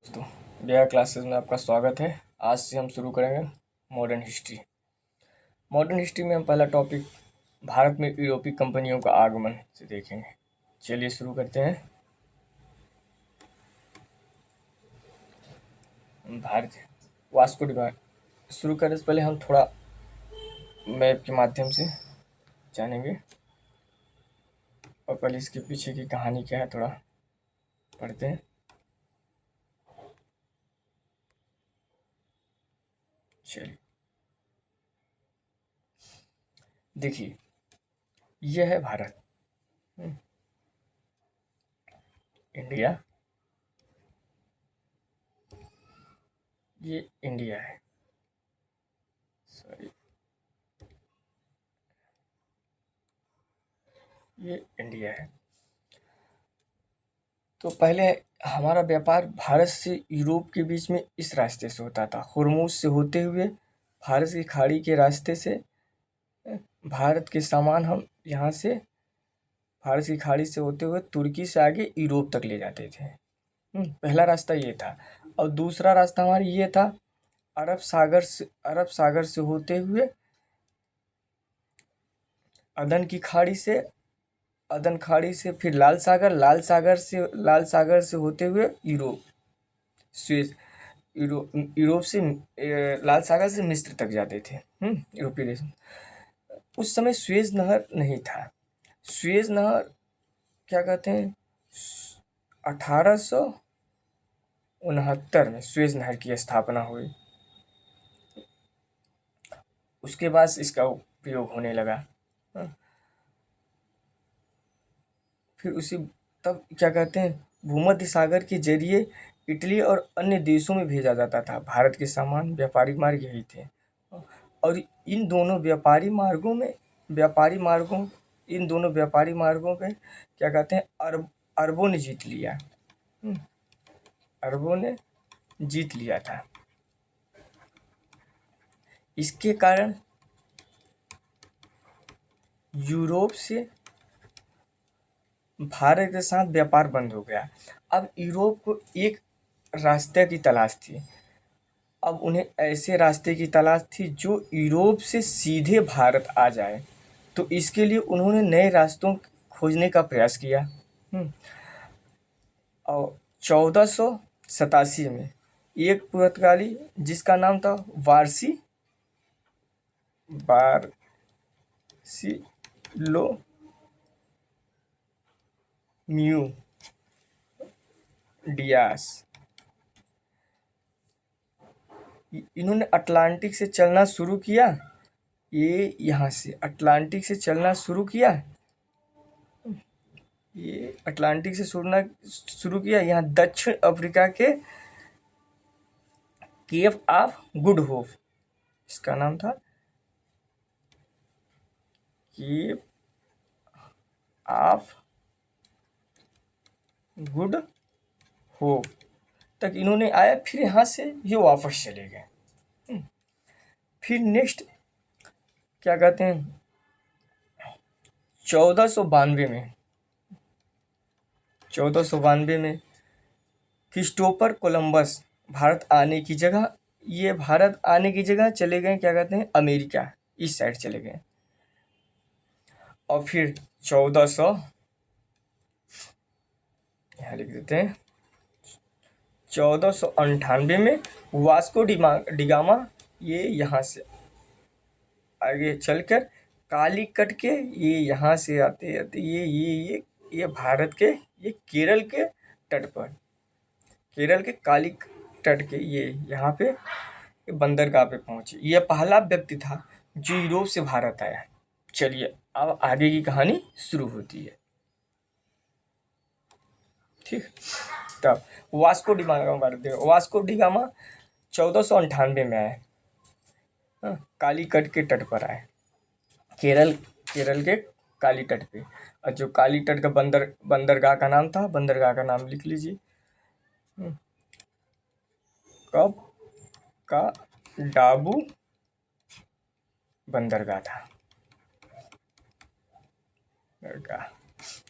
दोस्तों, बिहार क्लासेस में आपका स्वागत है। आज से हम शुरू करेंगे मॉडर्न हिस्ट्री। मॉडर्न हिस्ट्री में हम पहला टॉपिक भारत में यूरोपीय कंपनियों का आगमन से देखेंगे। चलिए शुरू करते हैं। भारत वास्को डिगामा शुरू करने से पहले हम थोड़ा मैप के माध्यम से जानेंगे और पहले इसके पीछे की कहानी क्या है थोड़ा पढ़ते हैं। चलिए देखिए, यह है भारत, इंडिया। ये इंडिया है, सॉरी, ये इंडिया है। तो पहले हमारा व्यापार भारत से यूरोप के बीच में इस रास्ते से होता था, हुर्मुज से होते हुए फारस की खाड़ी के रास्ते से भारत के सामान हम यहाँ से फारस की खाड़ी से होते हुए तुर्की से आगे यूरोप तक ले जाते थे। पहला रास्ता ये था। और दूसरा रास्ता हमारा ये था, अरब सागर से होते हुए अदन खाड़ी से फिर लाल सागर से होते हुए यूरोप, स्वेज यूरोप से लाल सागर से मिस्र तक जाते थे। यूरोपीय देश। उस समय स्वेज नहर नहीं था। स्वेज नहर क्या कहते हैं, 1869 में स्वेज नहर की स्थापना हुई। उसके बाद इसका उपयोग होने लगा। फिर उसी तब क्या कहते हैं, भूमध्य सागर के जरिए इटली और अन्य देशों में भेजा जाता था भारत के सामान। व्यापारिक मार्ग यही थे। और इन दोनों व्यापारी मार्गों पे क्या कहते हैं, अरबों ने जीत लिया। अरबों ने जीत लिया था। इसके कारण यूरोप से भारत के साथ व्यापार बंद हो गया। अब यूरोप को एक रास्ते की तलाश थी। अब उन्हें ऐसे रास्ते की तलाश थी जो यूरोप से सीधे भारत आ जाए। तो इसके लिए उन्होंने नए रास्तों खोजने का प्रयास किया। और 1487 में एक पुर्तगाली जिसका नाम था बार्सिलोम्यू डियास, इन्होंने अटलांटिक से चलना शुरू किया। ये यहाँ से अटलांटिक से चलना शुरू किया। ये अटलांटिक से शुरू किया। यहाँ दक्षिण अफ्रीका के केप ऑफ गुड होप, इसका नाम था केप ऑफ गुड होप तक इन्होंने आया। फिर यहाँ से ये वापस चले गए। फिर नेक्स्ट क्या कहते हैं, 1492 में क्रिस्टोफर कोलंबस भारत आने की जगह चले गए, क्या कहते हैं, अमेरिका, इस साइड चले गए। और फिर 1400 यहाँ लिख देते हैं, 1498 में वास्को डिगामा ये यहाँ से आगे चलकर कालीकट के ये यहाँ से आते आते ये भारत के ये केरल के तट पर, केरल के काली तट के ये यहाँ पे बंदरगाह पे पहुंचे। यह पहला व्यक्ति था जो यूरोप से भारत आया। चलिए अब आगे की कहानी शुरू होती है। ठीक, तब वास्को डिगामा 1498 में आए। कालीकट के तट पर आए, केरल के काली तट पे। और जो काली तट का बंदरगाह का नाम था, बंदरगाह का नाम लिख लीजिए, कब का डाबू बंदरगाह था।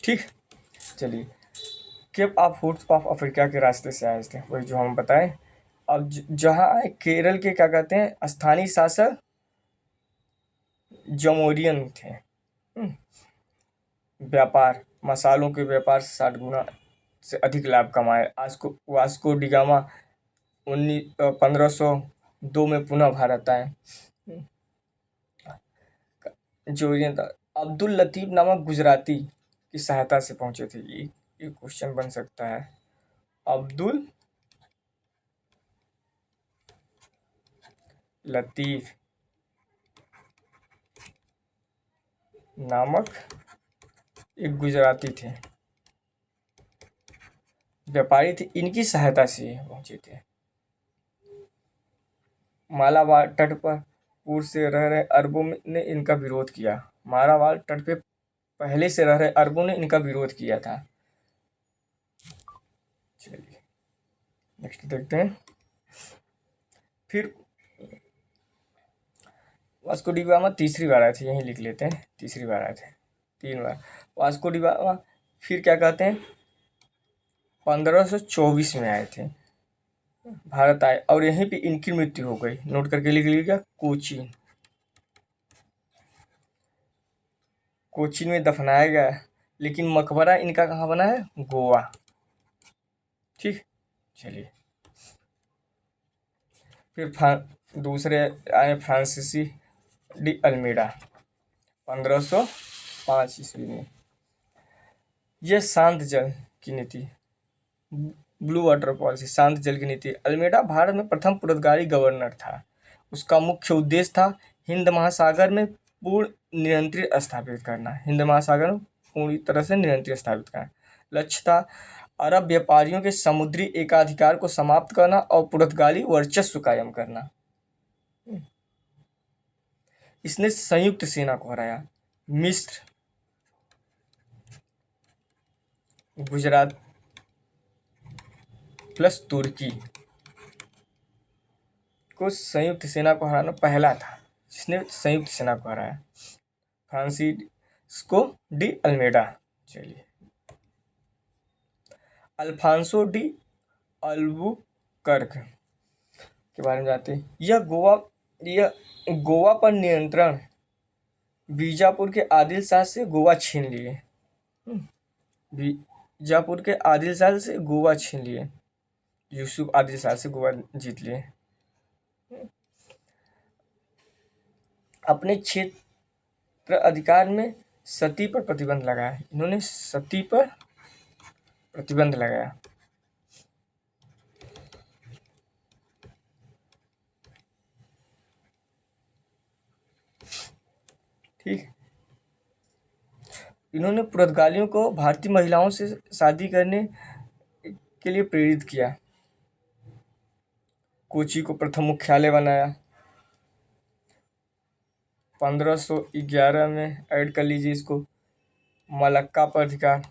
ठीक, चलिए cap of hoods of Africa के रास्ते से आए थे, वही जो हम बताएं। अब जहाँ आए, केरल के क्या कहते हैं, स्थानीय शासक जमोरियन थे। व्यापार, मसालों के व्यापार से 60 गुना से अधिक लाभ कमाए। वास्को डिगामा 1502 में पुनः भारत आए। जोरियन था। अब्दुल लतीफ नामक गुजराती की सहायता से पहुंचे थे। ये क्वेश्चन बन सकता है। अब्दुल लतीफ नामक एक गुजराती थे, व्यापारी थे, इनकी सहायता से पहुंचे थे। मालाबार तट पर पूर्व से रह रहे अरबों ने इनका विरोध किया। मालाबार तट पे पहले से रह रहे अरबों ने इनका विरोध किया था। चलिए नेक्स्ट देखते हैं। फिर वास्को डी गामा तीसरी बार आए थे, यहीं लिख लेते हैं, तीसरी बार आए थे, 3 बार वास्को डी गामा। फिर क्या कहते हैं, 1524 में आए थे, भारत आए और यहीं पे इनकी मृत्यु हो गई। नोट करके लिख लीजिएगा, कोचीन। कोचीन में दफनाया गया, लेकिन मकबरा इनका कहाँ बना है, गोवा। ठीक, चलिए। फिर दूसरे आए फ्रांसीसी डी अल्मीडा 1505 ईस्वी में। यह शांत जल की नीति, ब्लू वाटर पॉलिसी, शांत जल की नीति। अल्मीडा भारत में प्रथम पुर्तगाली गवर्नर था। उसका मुख्य उद्देश्य था हिंद महासागर में पूर्ण नियंत्रण स्थापित करना। हिंद महासागर में पूरी तरह से नियंत्रण स्थापित करना लक्ष्य था। अरब व्यापारियों के समुद्री एकाधिकार को समाप्त करना और पुर्तगाली वर्चस्व कायम करना। इसने संयुक्त सेना को हराया। मिस्र, गुजरात प्लस तुर्की को संयुक्त सेना को हराना पहला था जिसने संयुक्त सेना को हराया, फ्रांसिस्को डी अल्मेडा। चलिए, अल्फांसो डी अल्बुकर्क के बारे में जानते हैं। यह गोवा पर नियंत्रण बीजापुर के आदिल शाह से गोवा छीन लिए। बीजापुर के आदिल शाह से गोवा छीन लिए, यूसुफ आदिल शाह से गोवा जीत लिए। अपने क्षेत्र अधिकार में सती पर प्रतिबंध लगाया। इन्होंने सती पर प्रतिबंध लगाया। ठीक, इन्होंने पुर्तगालियों को भारतीय महिलाओं से शादी करने के लिए प्रेरित किया। कोची को प्रथम मुख्यालय बनाया। 1511 में ऐड कर लीजिए इसको, मलक्का पर अधिकार।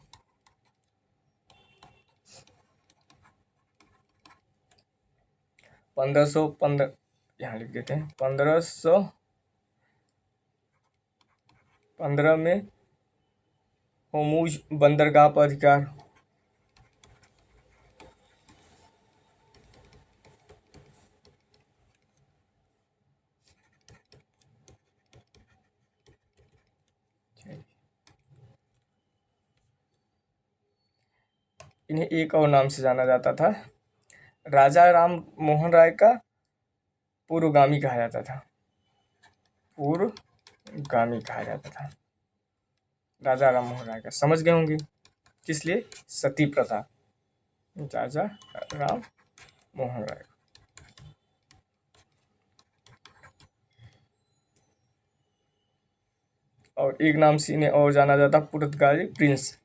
1515 यहाँ लिख देते हैं। 1515 में होमूज बंदरगाह पर अधिकार। इन्हें एक और नाम से जाना जाता था, राजा राम मोहन राय का पूर्वगामी कहा जाता था। पूर्वगामी कहा जाता था राजा राम मोहन राय का। समझ गए होंगे किस लिए, सती प्रथा। राजा राम मोहन राय। और एक नाम से इन्हें और जाना जाता, पुर्तगाली प्रिंस।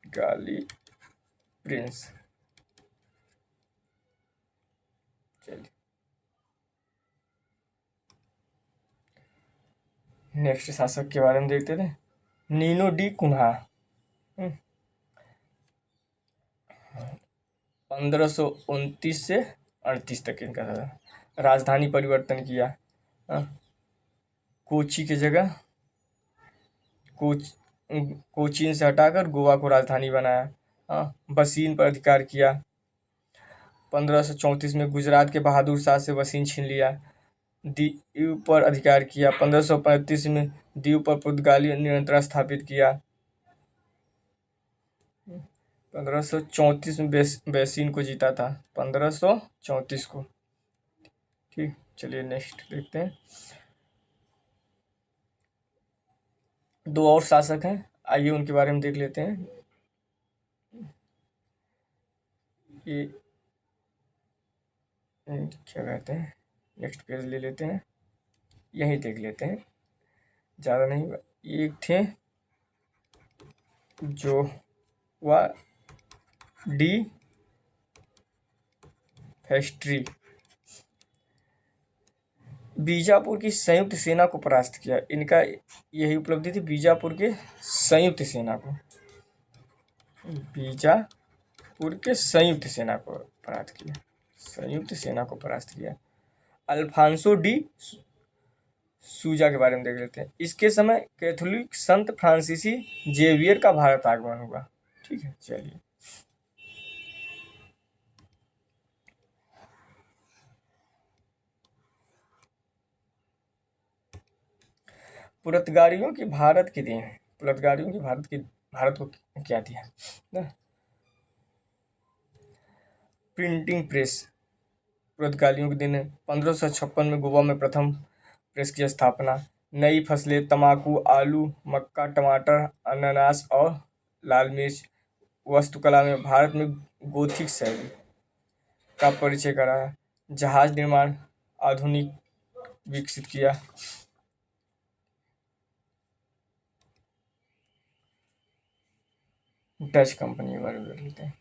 गाली प्रिंस। चलिए नेक्स्ट शासक के बारे में देखते थे, नीनो डी कुन्हा। 1529 से 38 तक इनका था। राजधानी परिवर्तन किया। कोची की जगह कोचीन से हटाकर गोवा को राजधानी बनाया। हाँ, बसीन पर अधिकार किया। 1534 में गुजरात के बहादुर शाह से वसीन छीन लिया। दीव पर अधिकार किया। 1535 में दीव पर पुर्तगाली नियंत्रण स्थापित किया। 1534 में बेसिन को जीता था, 1534 को। ठीक, चलिए नेक्स्ट देखते हैं। दो और शासक हैं, आइए उनके बारे में देख लेते हैं। ये क्या कहते हैं, नेक्स्ट पेज ले लेते हैं, यहीं देख लेते हैं, ज़्यादा नहीं। एक थे जो डी फेस्ट्री, बीजापुर की संयुक्त सेना को परास्त किया। इनका यही उपलब्धि थी, बीजापुर के संयुक्त सेना को, बीजापुर के संयुक्त सेना को परास्त किया, संयुक्त सेना को परास्त किया। अल्फांसो डी सूजा के बारे में देख लेते हैं। इसके समय कैथोलिक संत फ्रांसीसी जेवियर का भारत आगमन हुआ। ठीक है, चलिए। पुर्तगालियों की भारत की देन, पुर्तगालियों की भारत को क्या दिया ना? प्रिंटिंग प्रेस पुर्तगालियों के दिन है। 1556 में गोवा में प्रथम प्रेस की स्थापना। नई फसलें तंबाकू, आलू, मक्का, टमाटर, अनानास और लाल मिर्च। वास्तुकला में भारत में गोथिक शैली का परिचय कराया। जहाज निर्माण आधुनिक विकसित किया। डच कंपनी के बारे में देख लेते हैं।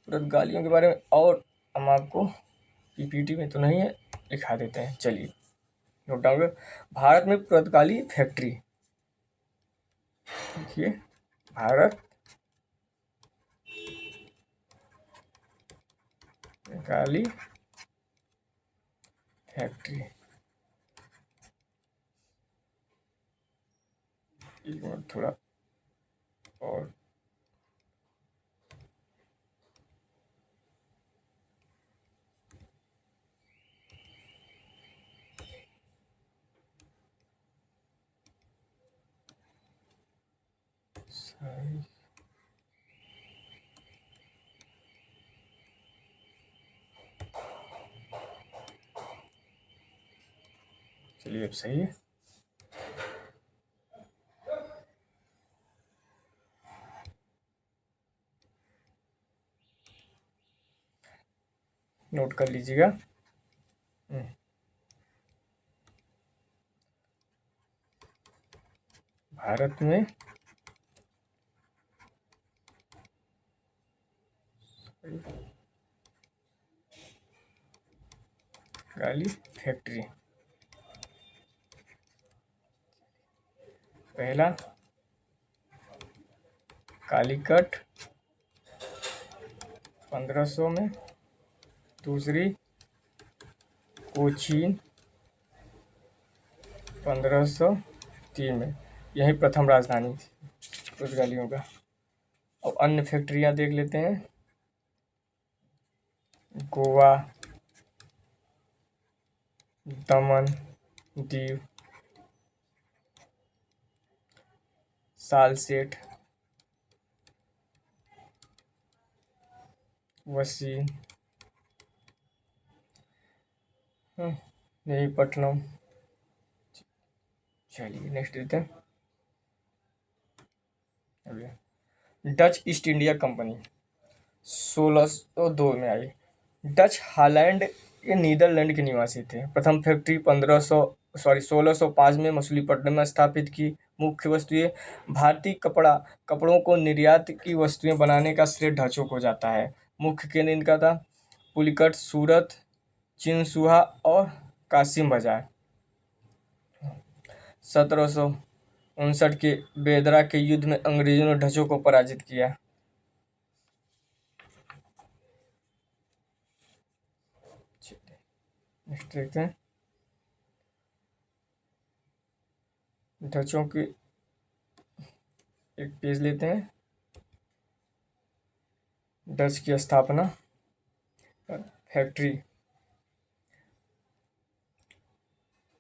पुर्तगालियों के बारे में और हम आपको पीपीटी में तो नहीं है, लिखा देते हैं, चलिए नोट डाउन करें। भारत में पुर्तगाली फैक्ट्री, देखिए भारत पुर्तगाली फैक्ट्री, एक मिनट थोड़ा और सही। चलिए अब सही है। नोट कर लीजिएगा। भारत में गाली फैक्ट्री, पहला कालीकट 1500 में, दूसरी कोचीन 1503 में। यही प्रथम राजधानी थी पुर्तगालियों का। और अन्य फैक्ट्रियां देख लेते हैं। गोवा, दमन, दीव, सालसेट, वसीम, यही पटनम। चलिए नेक्स्ट देते हैं। डच ईस्ट इंडिया कंपनी 1602 में आई। डच हॉलैंड के नीदरलैंड के निवासी थे। प्रथम फैक्ट्री 1605 में मछलीपट्टनम में स्थापित की। मुख्य वस्तुएं भारतीय कपड़ों को निर्यात की वस्तुएं बनाने का श्रेय डचों को जाता है। मुख्य केंद्र इनका था पुलिकट, सूरत, चिनसुहा और कासिम बाजार। 1759 के बेदरा के युद्ध में अंग्रेजों ने डचों को पराजित किया। नेक्स्ट देखते हैं। डचों की एक पेज लेते हैं। डच की स्थापना, फैक्ट्री,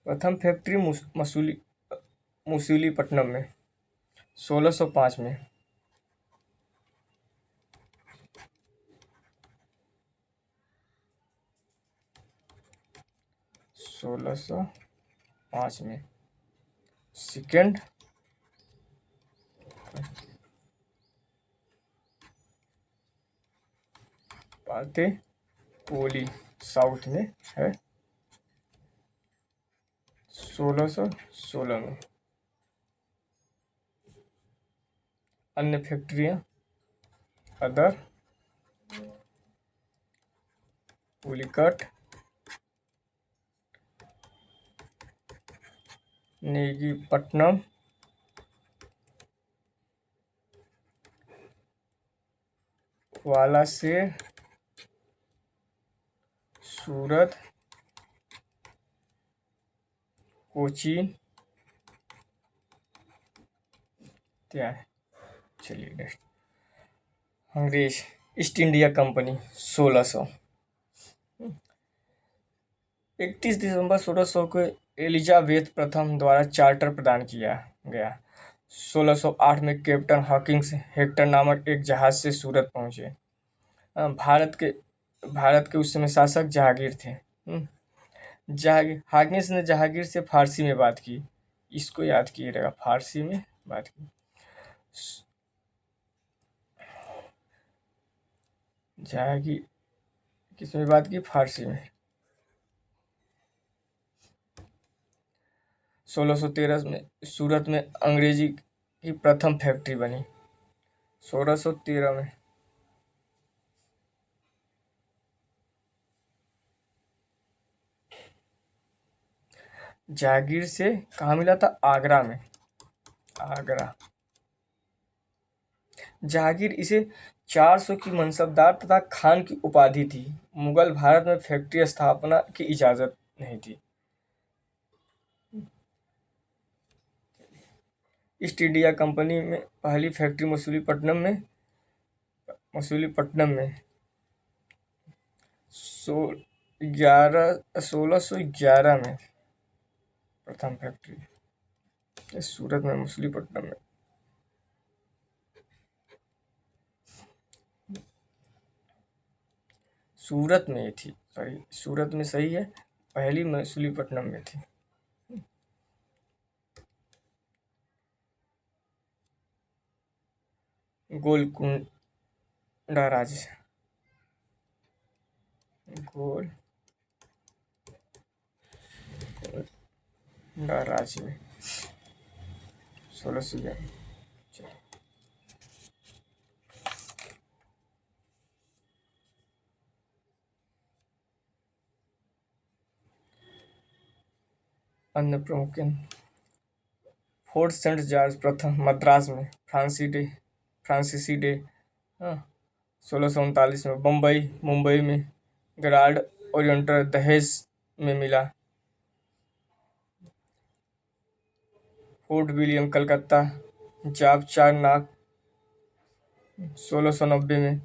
प्रथम फैक्ट्री मसूलीपट्टनम में 1605 में। 1605 में। सेकेंड पाते पोली साउथ में है 1616 में। अन्य फैक्ट्रियां अदर पुलिकट, नेगीपट्टनम, वालासेर, सूरत, कोचीन क्या है। चलिए नेक्स्ट, अंग्रेज ईस्ट इंडिया कंपनी 1600। 31 दिसंबर 1600 को एलिजाबेथ प्रथम द्वारा चार्टर प्रदान किया गया। 1608 में कैप्टन हॉकिंस हेक्टर नामक एक जहाज से सूरत पहुंचे। भारत के उस समय शासक जहांगीर थे। जहांगीर हॉकिंस ने जहांगीर से फारसी में बात की। इसको याद कीजिएगा, फारसी में बात की। जहांगीर किस में बात की? फारसी में। 1613 में सूरत में अंग्रेजी की प्रथम फैक्ट्री बनी। 1613 में। जहांगीर से कहाँ मिला था? आगरा में। आगरा। जहांगीर इसे 400 की मनसबदार तथा खान की उपाधि थी। मुगल भारत में फैक्ट्री स्थापना की इजाजत नहीं थी। ईस्ट इंडिया कंपनी में पहली फैक्ट्री मसूलीपट्टनम में 1611 में प्रथम फैक्ट्री। सूरत में, मसूलीपट्टनम में। सूरत में थी, सॉरी, सूरत में सही है, पहली मसूलीपट्टनम में थी। गोलकुंडा राज्य, गोलकुंडा राज्य में 1611। अन्य प्रमुख फोर्ट सेंट जॉर्ज प्रथम मद्रास में फ्रांसीसी डे 1639 में। मुंबई में ग्रांड ओरिएंटल दहेज में मिला। फोर्ट विलियम कलकत्ता जाप 4 नाग 1690 में।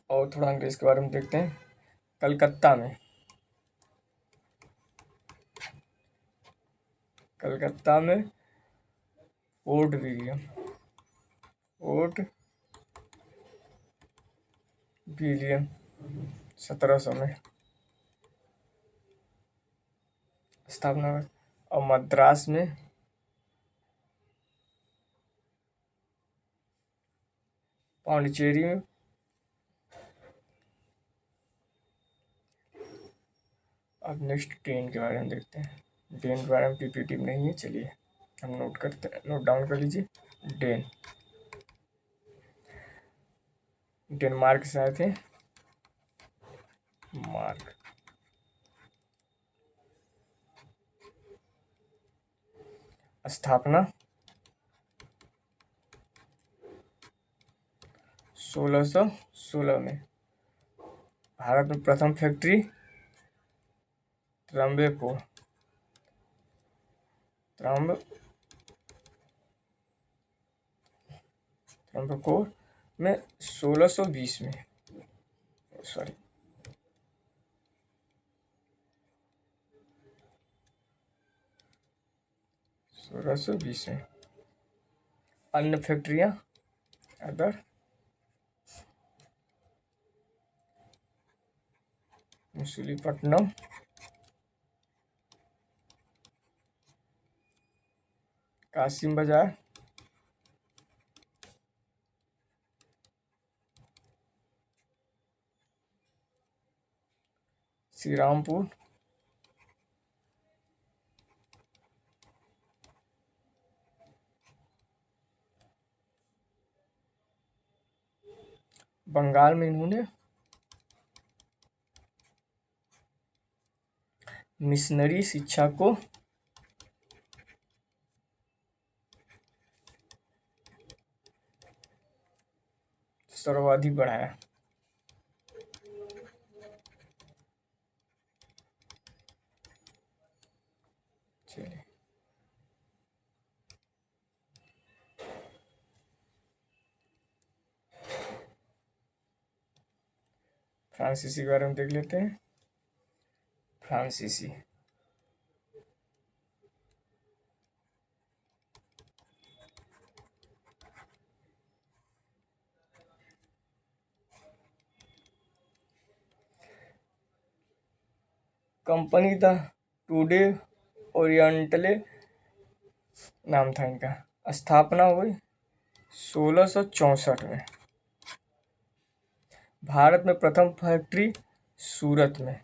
और थोड़ा अंग्रेज के बारे में देखते हैं। कलकत्ता में फोर्ट विलियम 1700 में स्थापना हुई। और मद्रास में पांडिचेरी में। अब नेक्स्ट डेन के बारे में देखते हैं। डेन के बारे में पीपीटी में नहीं है, चलिए हम नोट डाउन कर लीजिए। डेनमार्क से आए थे। मार्क स्थापना 1616 में भारत में प्रथम फैक्ट्री त्रम्बकोर त्रम्ब त्रम्बकोर में 1620 में, सॉरी 1620 में। अन्य फैक्ट्रियां अदर मछलीपट्टनम, कासिम बाजार, श्री रामपुर, बंगाल में इन्होंने मिशनरी शिक्षा को सर्वाधिक बढ़ाया। चलिए फ्रांसीसी के बारे में देख लेते हैं। फ्रांसीसी कंपनी द टुडे ओरिएंटले नाम था इनका। स्थापना हुई 1664 में। भारत में प्रथम फैक्ट्री सूरत में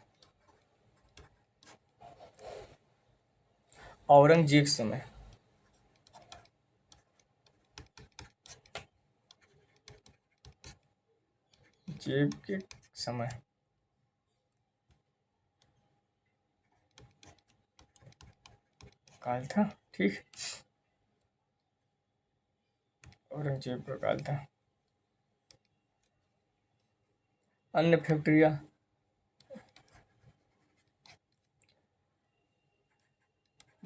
औरंगजेब समय। जेब के समय काल था, ठीक, औरंगजेब का काल था। अन्य फैक्ट्रियां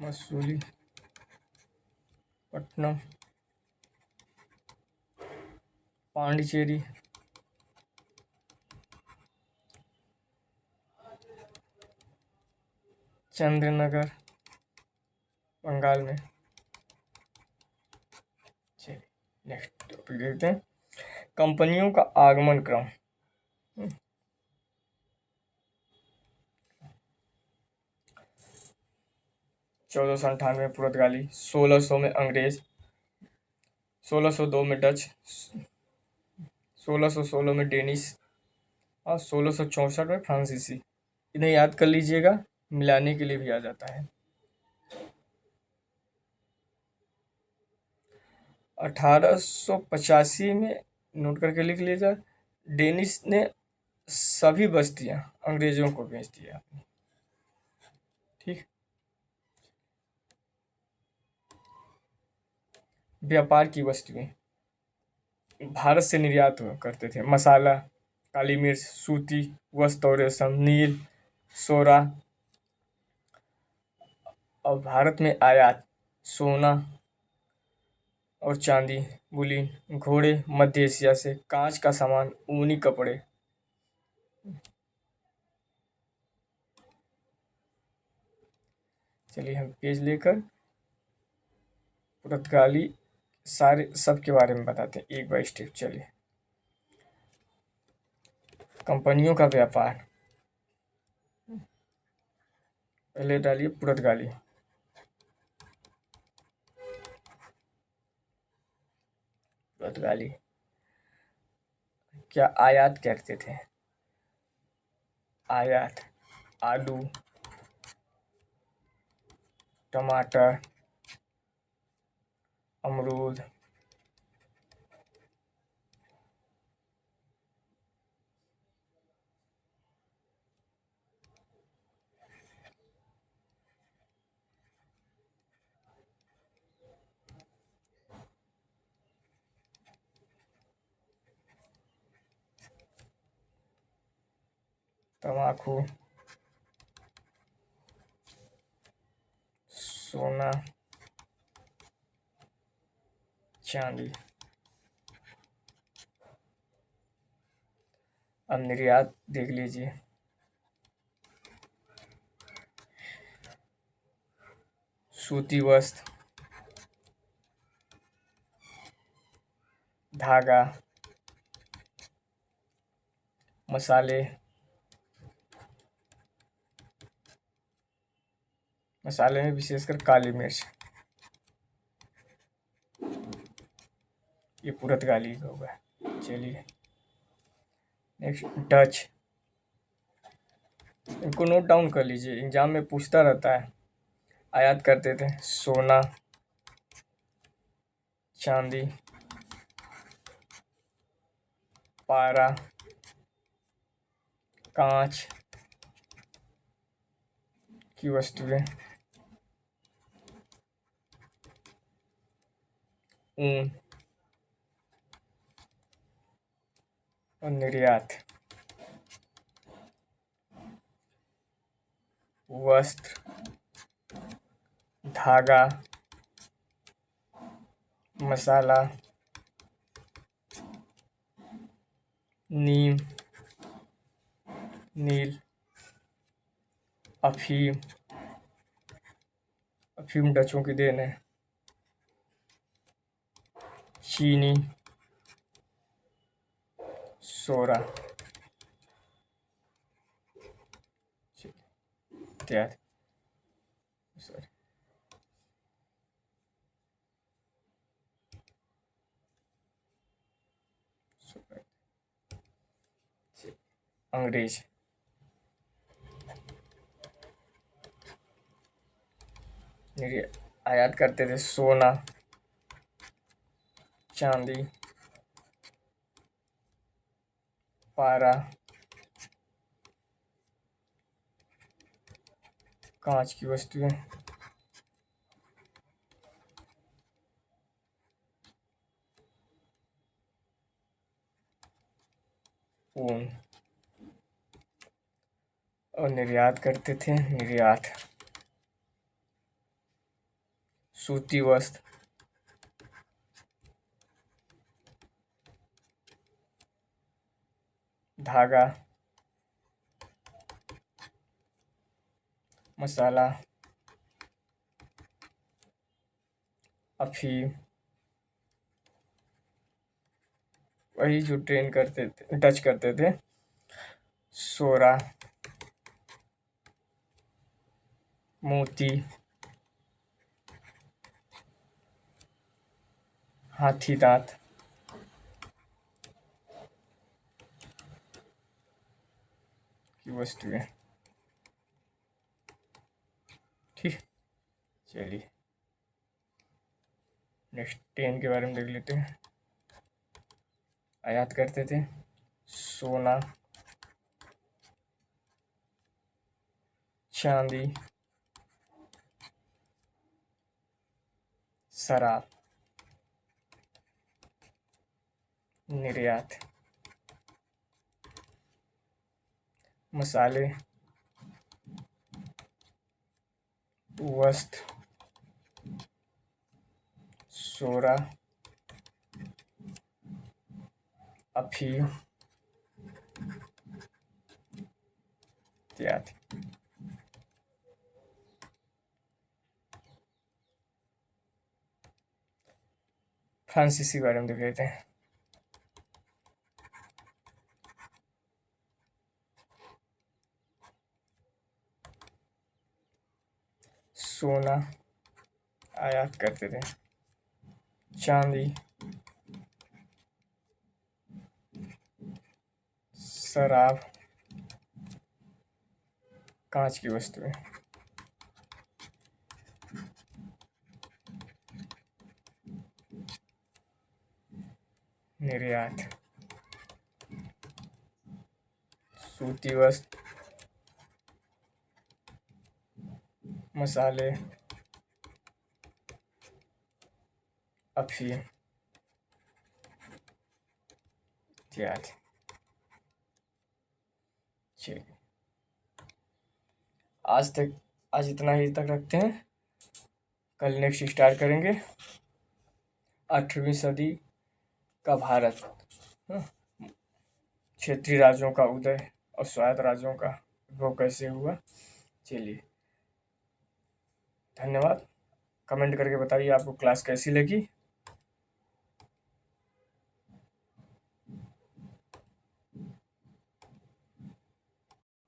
मसूली पट्टनम, पांडिचेरी, चंद्रनगर बंगाल में। चलिए नेक्स्ट टॉपिक देखते हैं, कंपनियों का आगमन क्रम। 1498 में पुर्तगाली, 1600 में अंग्रेज, 1602 में डच, 1616 में डेनिश और 1664 में फ्रांसीसी। इन्हें याद कर लीजिएगा, मिलाने के लिए भी आ जाता है। 1885 में नोट करके लिख लीजिए, डेनिश ने सभी बस्तियां अंग्रेजों को बेच दिया। ठीक, व्यापार की वस्तुएं भारत से निर्यात करते थे। मसाला, काली मिर्च, सूती वस्त्र और रेशम, नील, सोरा। और भारत में आयात सोना और चांदी, बुलियन, घोड़े मध्य एशिया से, कांच का सामान, ऊनी कपड़े। चलिए हम पेज लेकर पुर्तगाली सारे सब के बारे में बताते हैं एक बार स्टेप। चलिए, कंपनियों का व्यापार, पहले डालिए पुर्तगाली। पुर्तगाली क्या आयात करते थे? आयात आलू, टमाटर, अमरूद, तम्बाकू, सोना, चांदी। अब निर्यात देख लीजिए। सूती वस्त्र, धागा, मसाले, मसाले में विशेषकर काली मिर्च, ये पुर्तगाली का होगा। चलिए नेक्स्ट, डच। इनको नोट डाउन कर लीजिए, एग्जाम में पूछता रहता है। आयात करते थे सोना, चांदी, पारा, कांच की वस्तुएं, ऊन। और निर्यात वस्त्र, धागा, मसाला, नीम, नील, अफीम, अफीम डचों की देन है, चीनी, सोरा इत्यादि। सॉरी, अंग्रेज। आयात करते थे सोना, चांदी, पारा, कांच की वस्तुएं, ऊन। और निर्यात करते थे, निर्यात सूती वस्त्र, धागा, मसाला, अफीम, वही जो ट्रेन करते थे, टच करते थे, सोरा, मोती, हाथी दांत की वस्तुएं। ठीक, चलिए नेक्स्ट 10 के बारे में देख लेते हैं। आयात करते थे सोना, चांदी, शराब। निर्यात मसाले, वस्त्र, सोरा, अफीम इत्यादि। फ्रांसीसी बारे में देख लेते हैं। सोना आयात करते थे, चांदी, शराब, कांच की वस्तुएं। निर्यात सूती वस्त्र, मसाले, अफीम इत्यादि। चलिए आज इतना ही तक रखते हैं, कल नेक्स्ट स्टार्ट करेंगे 8वीं सदी का भारत, क्षेत्रीय राज्यों का उदय और स्वायत्त राज्यों का उद्भव कैसे हुआ। चलिए, धन्यवाद। कमेंट करके बताइए आपको क्लास कैसी लगी।